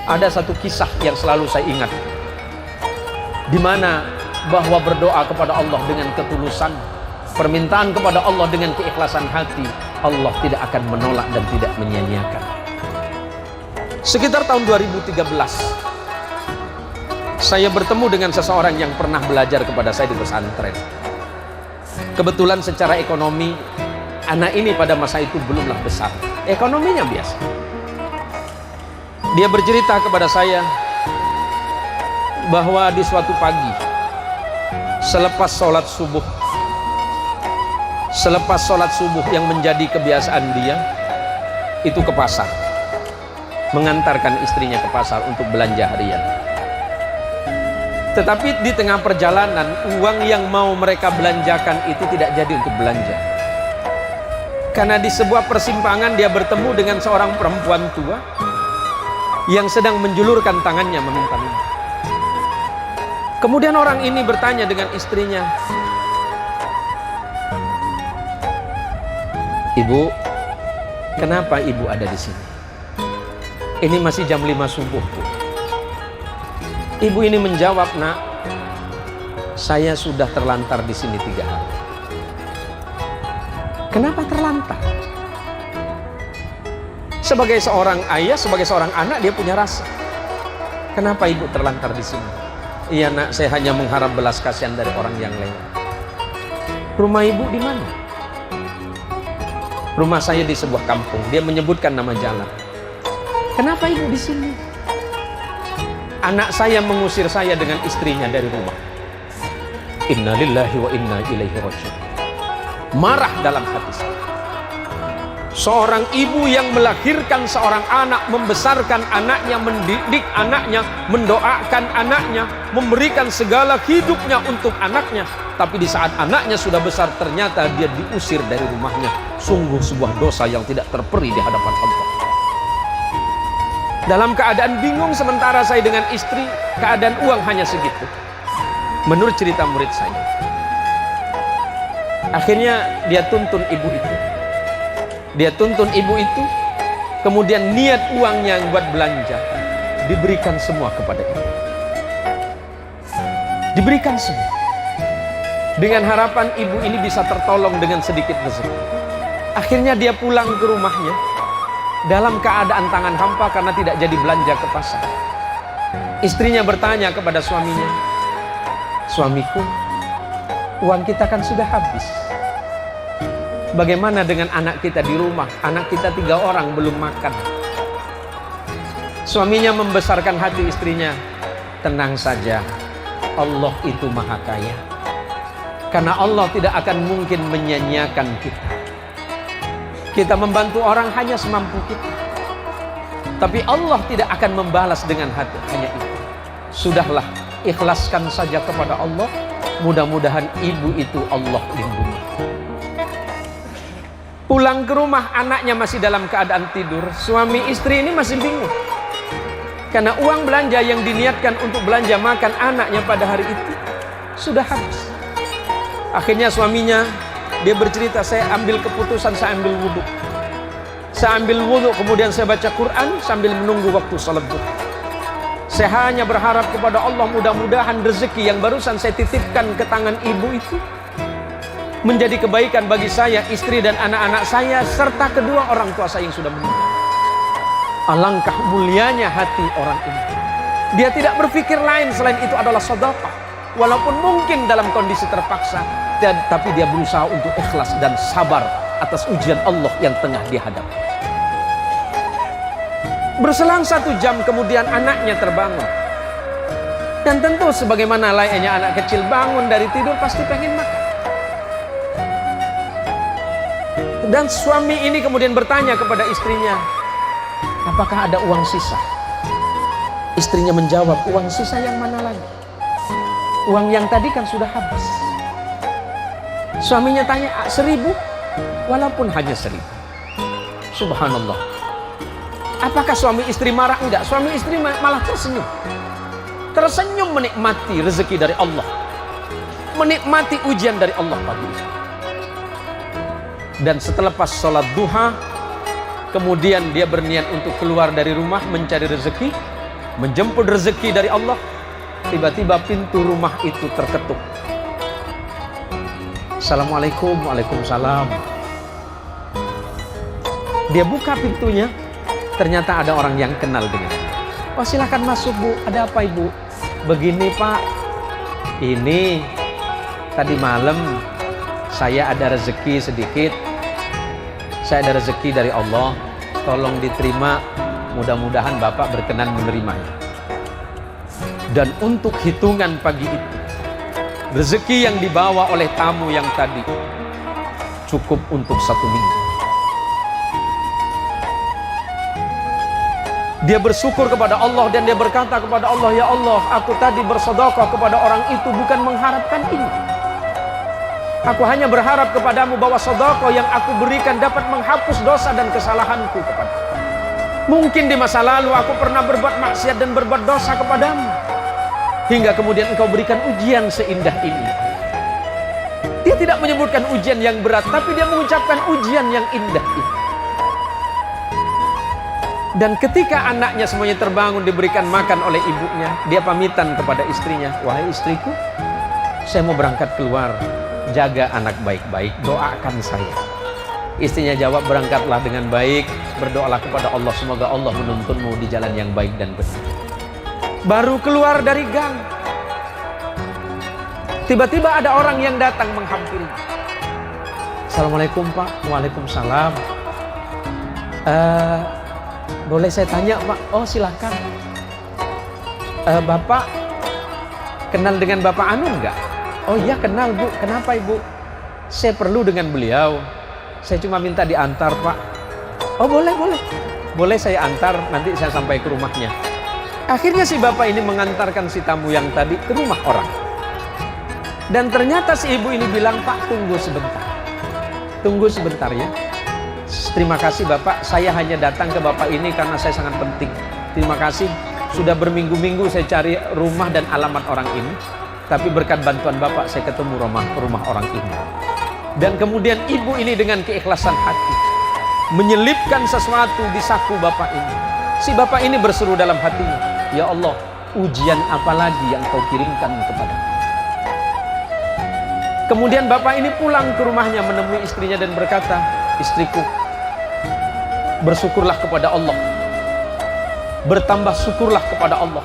Ada satu kisah yang selalu saya ingat, di mana bahwa berdoa kepada Allah dengan ketulusan, permintaan kepada Allah dengan keikhlasan hati, Allah tidak akan menolak dan tidak menyia-nyiakan. Sekitar tahun 2013, saya bertemu dengan seseorang yang pernah belajar kepada saya di pesantren. Kebetulan secara ekonomi, anak ini pada masa itu belumlah besar, ekonominya biasa. Dia bercerita kepada saya bahwa di suatu pagi, selepas sholat subuh yang menjadi kebiasaan dia, itu ke pasar, mengantarkan istrinya ke pasar untuk belanja harian. Tetapi di tengah perjalanan, uang yang mau mereka belanjakan itu tidak jadi untuk belanja. Karena di sebuah persimpangan dia bertemu dengan seorang perempuan tua yang sedang menjulurkan tangannya meminta-minta. Kemudian orang ini bertanya dengan istrinya, "Ibu, kenapa ibu ada di sini? Ini masih jam 5 subuh, Bu." Ibu ini menjawab, "Nak, saya sudah terlantar di sini 3 hari." Kenapa terlantar? Sebagai seorang ayah, sebagai seorang anak, dia punya rasa. Kenapa ibu terlantar di sini? "Iya, Nak, saya hanya mengharap belas kasihan dari orang yang lewat." "Rumah ibu di mana?" "Rumah saya di sebuah kampung." Dia menyebutkan nama jalan. "Kenapa ibu di sini?" "Anak saya mengusir saya dengan istrinya dari rumah." Inna lillahi wa inna ilaihi raji'un. Marah dalam hati saya. Seorang ibu yang melahirkan seorang anak, membesarkan anaknya, mendidik anaknya, mendoakan anaknya, memberikan segala hidupnya untuk anaknya, tapi di saat anaknya sudah besar ternyata dia diusir dari rumahnya. Sungguh sebuah dosa yang tidak terperi di hadapan Allah. Dalam keadaan bingung sementara saya dengan istri, keadaan uang hanya segitu. Menurut cerita murid saya, akhirnya dia tuntun ibu itu. Kemudian niat uangnya yang buat belanja diberikan semua kepada ibu. Diberikan semua dengan harapan ibu ini bisa tertolong dengan sedikit rezeki. Akhirnya dia pulang ke rumahnya dalam keadaan tangan hampa karena tidak jadi belanja ke pasar. Istrinya bertanya kepada suaminya, "Suamiku, uang kita kan sudah habis. Bagaimana dengan anak kita di rumah? Anak kita 3 orang belum makan." Suaminya membesarkan hati istrinya. "Tenang saja, Allah itu maha kaya. Karena Allah tidak akan mungkin menyia-nyiakan kita. Kita membantu orang hanya semampu kita. Tapi Allah tidak akan membalas dengan hati hanya itu. Sudahlah, ikhlaskan saja kepada Allah. Mudah-mudahan ibu itu Allah lindungi." Pulang ke rumah, anaknya masih dalam keadaan tidur. Suami istri ini masih bingung. Karena uang belanja yang diniatkan untuk belanja makan anaknya pada hari itu sudah habis. Akhirnya suaminya, dia bercerita, "Saya ambil keputusan, saya ambil wudhu. Saya ambil wudhu, kemudian saya baca Quran sambil menunggu waktu salat duha. Saya hanya berharap kepada Allah, mudah-mudahan rezeki yang barusan saya titipkan ke tangan ibu itu menjadi kebaikan bagi saya, istri dan anak-anak saya, serta kedua orang tua saya yang sudah meninggal." Alangkah mulianya hati orang ini. Dia tidak berpikir lain selain itu adalah sedekah. Walaupun mungkin dalam kondisi terpaksa, tapi dia berusaha untuk ikhlas dan sabar atas ujian Allah yang tengah dihadapi. Berselang 1 jam kemudian anaknya terbangun. Dan tentu sebagaimana layaknya anak kecil bangun dari tidur pasti pengen makan. Dan suami ini kemudian bertanya kepada istrinya, "Apakah ada uang sisa?" Istrinya menjawab, "Uang sisa yang mana lagi? Uang yang tadi kan sudah habis." Suaminya tanya, 1.000? Walaupun hanya 1.000. Subhanallah. Apakah suami istri marah? Enggak, suami istri malah tersenyum. Tersenyum menikmati rezeki dari Allah, menikmati ujian dari Allah pagi. Dan setelah pas sholat duha, kemudian dia berniat untuk keluar dari rumah mencari rezeki. menjemput rezeki dari Allah. Tiba-tiba pintu rumah itu terketuk. Assalamualaikum. Waalaikumsalam. Dia buka pintunya, ternyata ada orang yang kenal dengannya. Oh, silakan masuk Bu, ada apa Ibu? Begini Pak, ini tadi malam saya ada rezeki sedikit. Saya ada rezeki dari Allah, tolong diterima, mudah-mudahan Bapak berkenan menerimanya. Dan untuk hitungan pagi itu, rezeki yang dibawa oleh tamu yang tadi cukup untuk 1 minggu. Dia bersyukur kepada Allah dan dia berkata kepada Allah, ya Allah, aku tadi bersedekah kepada orang itu bukan mengharapkan ini. Aku hanya berharap kepadamu bahwa sedekah yang aku berikan dapat menghapus dosa dan kesalahanku kepadamu. Mungkin di masa lalu aku pernah berbuat maksiat dan berbuat dosa kepadamu, hingga kemudian engkau berikan ujian seindah ini. Dia tidak menyebutkan ujian yang berat, tapi dia mengucapkan ujian yang indah ini. Dan ketika anaknya semuanya terbangun, diberikan makan oleh ibunya, dia pamitan kepada istrinya, wahai istriku, saya mau berangkat keluar, jaga anak baik-baik, doakan saya. Istrinya jawab, berangkatlah dengan baik, berdoalah kepada Allah, semoga Allah menuntunmu di jalan yang baik dan benar. Baru keluar dari gang, tiba-tiba ada orang yang datang menghampiri. Assalamualaikum Pak. Waalaikumsalam. Boleh saya tanya Pak? Oh silakan. Bapak kenal dengan Bapak Anu enggak? Oh iya kenal Bu. Kenapa Ibu? Saya perlu dengan beliau. Saya cuma minta diantar Pak. Oh boleh. Boleh saya antar, nanti saya sampai ke rumahnya. Akhirnya si bapak ini mengantarkan si tamu yang tadi ke rumah orang. Dan ternyata si ibu ini bilang, Pak tunggu sebentar. Tunggu sebentar ya. Terima kasih Bapak, saya hanya datang ke Bapak ini karena saya sangat penting. Terima kasih, sudah berminggu-minggu saya cari rumah dan alamat orang ini. Tapi berkat bantuan Bapak saya ketemu rumah orang ini. Dan kemudian ibu ini dengan keikhlasan hati menyelipkan sesuatu di saku Bapak ini. Si Bapak ini berseru dalam hatinya, ya Allah, ujian apa lagi yang kau kirimkan kepada. Kemudian Bapak ini pulang ke rumahnya menemui istrinya dan berkata, istriku, bersyukurlah kepada Allah, bertambah syukurlah kepada Allah,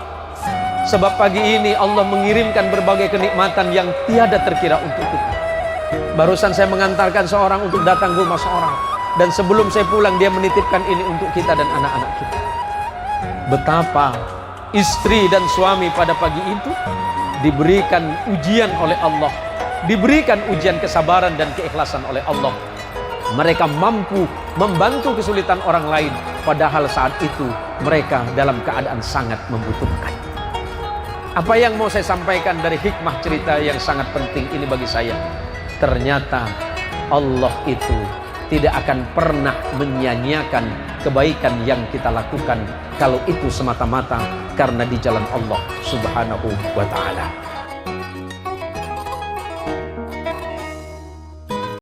sebab pagi ini Allah mengirimkan berbagai kenikmatan yang tiada terkira untuk kita. Barusan saya mengantarkan seorang untuk datang ke rumah seorang, dan sebelum saya pulang dia menitipkan ini untuk kita dan anak-anak kita. Betapa istri dan suami pada pagi itu diberikan ujian oleh Allah, diberikan ujian kesabaran dan keikhlasan oleh Allah. Mereka mampu membantu kesulitan orang lain, padahal saat itu mereka dalam keadaan sangat membutuhkan. Apa yang mau saya sampaikan dari hikmah cerita yang sangat penting ini bagi saya? Ternyata Allah itu tidak akan pernah menyia-nyiakan kebaikan yang kita lakukan kalau itu semata-mata karena di jalan Allah Subhanahu wa ta'ala.